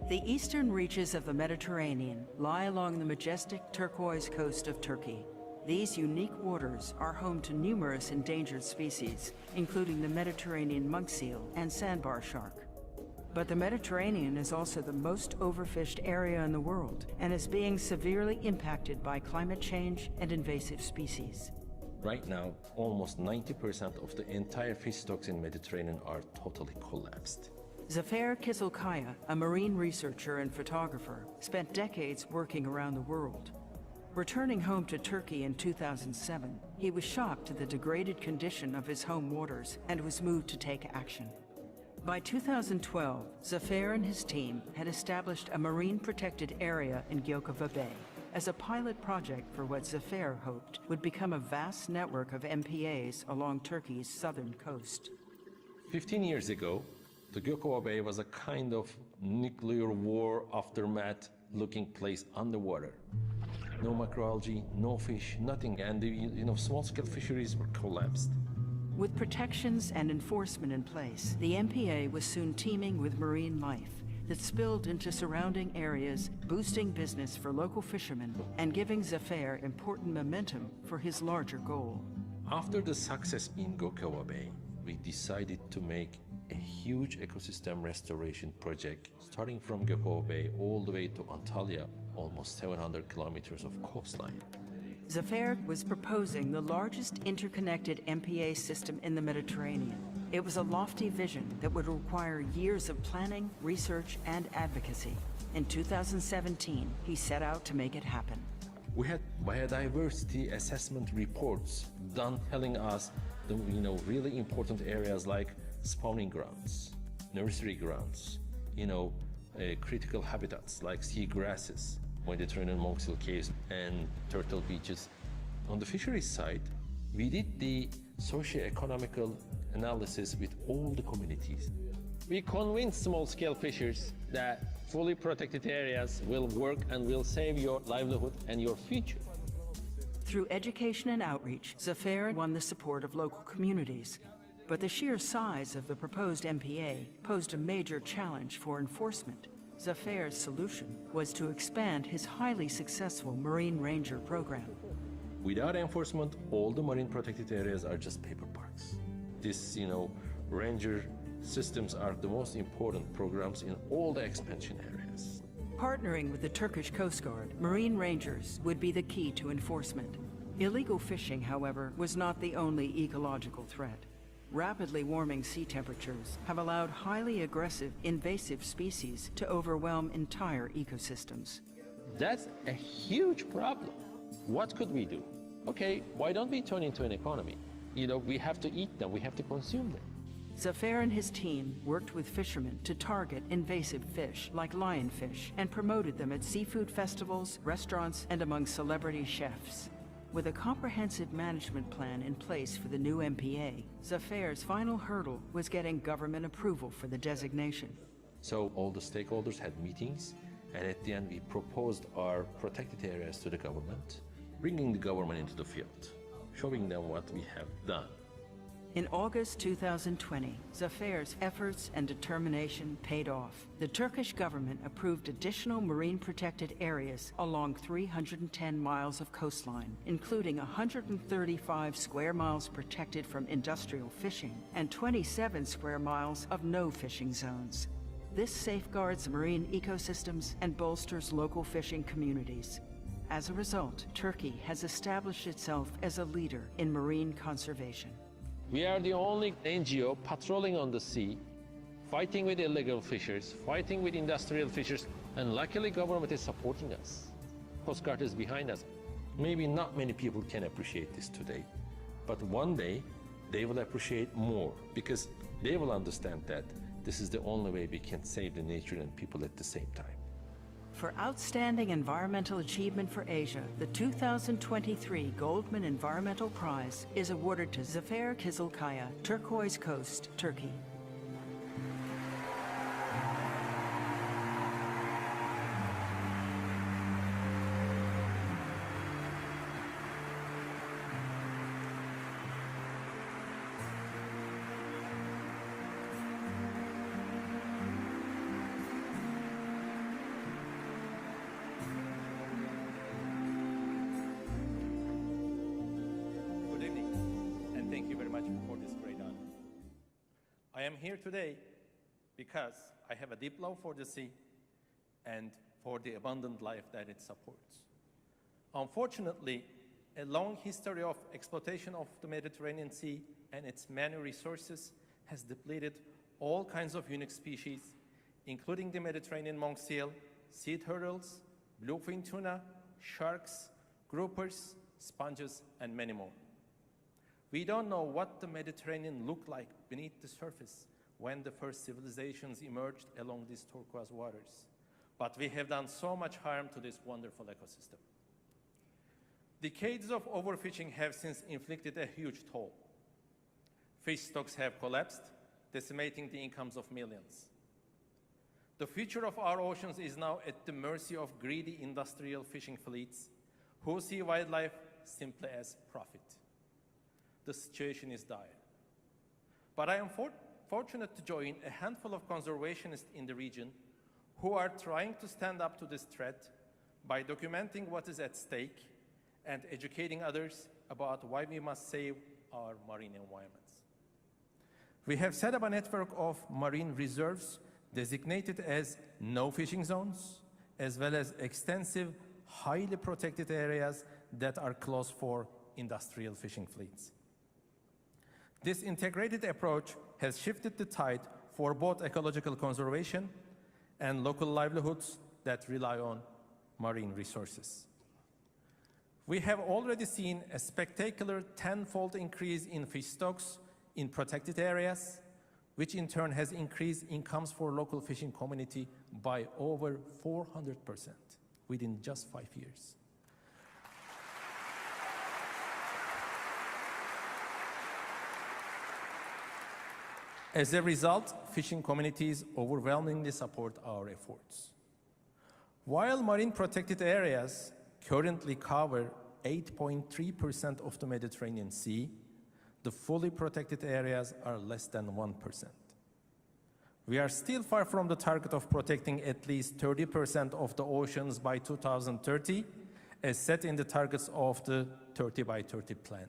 The eastern reaches of the Mediterranean lie along the majestic turquoise coast of Turkey. These unique waters are home to numerous endangered species, including the Mediterranean monk seal and sandbar shark. But the Mediterranean is also the most overfished area in the world and is being severely impacted by climate change and invasive species. Right now, almost 90% of the entire fish stocks in Mediterranean are totally collapsed. Zafer Kızılkaya, a marine researcher and photographer, spent decades working around the world. Returning home to Turkey in 2007, he was shocked at the degraded condition of his home waters and was moved to take action. By 2012, Zafer and his team had established a marine protected area in Gökova Bay as a pilot project for what Zafer hoped would become a vast network of MPAs along Turkey's southern coast. 15 years ago, the Gökova Bay was a kind of nuclear war aftermath looking place underwater. No macroalgae, no fish, nothing, and the small-scale fisheries were collapsed. With protections and enforcement in place, the MPA was soon teeming with marine life that spilled into surrounding areas, boosting business for local fishermen and giving Zafer important momentum for his larger goal. After the success in Gökova Bay, we decided to make a huge ecosystem restoration project starting from Gökova Bay all the way to Antalya, almost 700 kilometers of coastline. Zafer was proposing the largest interconnected MPA system in the Mediterranean. It was a lofty vision that would require years of planning, research, and advocacy. In 2017, he set out to make it happen. We had biodiversity assessment reports done telling us the really important areas like spawning grounds, nursery grounds, critical habitats like sea grasses, Mediterranean monk seal caves, and turtle beaches. On the fisheries side, we did the socio-economical analysis with all the communities. We convinced small-scale fishers that fully protected areas will work and will save your livelihood and your future. Through education and outreach, Zafer won the support of local communities. But the sheer size of the proposed MPA posed a major challenge for enforcement. Zafer's solution was to expand his highly successful Marine Ranger program. Without enforcement, all the marine protected areas are just paper parks. This, ranger systems are the most important programs in all the expansion areas. Partnering with the Turkish Coast Guard, Marine Rangers would be the key to enforcement. Illegal fishing, however, was not the only ecological threat. Rapidly warming sea temperatures have allowed highly aggressive, invasive species to overwhelm entire ecosystems. That's a huge problem. What could we do? Okay, why don't we turn into an economy? We have to eat them, we have to consume them. Zafer and his team worked with fishermen to target invasive fish like lionfish and promoted them at seafood festivals, restaurants, and among celebrity chefs. With a comprehensive management plan in place for the new MPA, Zafer's final hurdle was getting government approval for the designation. So all the stakeholders had meetings, and at the end we proposed our protected areas to the government, bringing the government into the field, showing them what we have done. In August 2020, Zafer's efforts and determination paid off. The Turkish government approved additional marine protected areas along 310 miles of coastline, including 135 square miles protected from industrial fishing and 27 square miles of no fishing zones. This safeguards marine ecosystems and bolsters local fishing communities. As a result, Turkey has established itself as a leader in marine conservation. We are the only NGO patrolling on the sea, fighting with illegal fishers, fighting with industrial fishers, and luckily government is supporting us. Coast Guard is behind us. Maybe not many people can appreciate this today, but one day they will appreciate more because they will understand that this is the only way we can save the nature and people at the same time. For outstanding environmental achievement for Asia, the 2023 Goldman Environmental Prize is awarded to Zafer Kızılkaya, Turquoise Coast, Turkey. I am here today because I have a deep love for the sea and for the abundant life that it supports. Unfortunately, a long history of exploitation of the Mediterranean Sea and its many resources has depleted all kinds of unique species, including the Mediterranean monk seal, sea turtles, bluefin tuna, sharks, groupers, sponges, and many more. We don't know what the Mediterranean looked like beneath the surface when the first civilizations emerged along these turquoise waters. But we have done so much harm to this wonderful ecosystem. Decades of overfishing have since inflicted a huge toll. Fish stocks have collapsed, decimating the incomes of millions. The future of our oceans is now at the mercy of greedy industrial fishing fleets who see wildlife simply as profit. The situation is dire. But I am fortunate to join a handful of conservationists in the region who are trying to stand up to this threat by documenting what is at stake and educating others about why we must save our marine environments. We have set up a network of marine reserves designated as no fishing zones, as well as extensive, highly protected areas that are closed for industrial fishing fleets. This integrated approach has shifted the tide for both ecological conservation and local livelihoods that rely on marine resources. We have already seen a spectacular 10-fold increase in fish stocks in protected areas, which in turn has increased incomes for local fishing community by over 400% within just 5 years. As a result, fishing communities overwhelmingly support our efforts. While marine protected areas currently cover 8.3% of the Mediterranean Sea, the fully protected areas are less than 1%. We are still far from the target of protecting at least 30% of the oceans by 2030, as set in the targets of the 30 by 30 plan.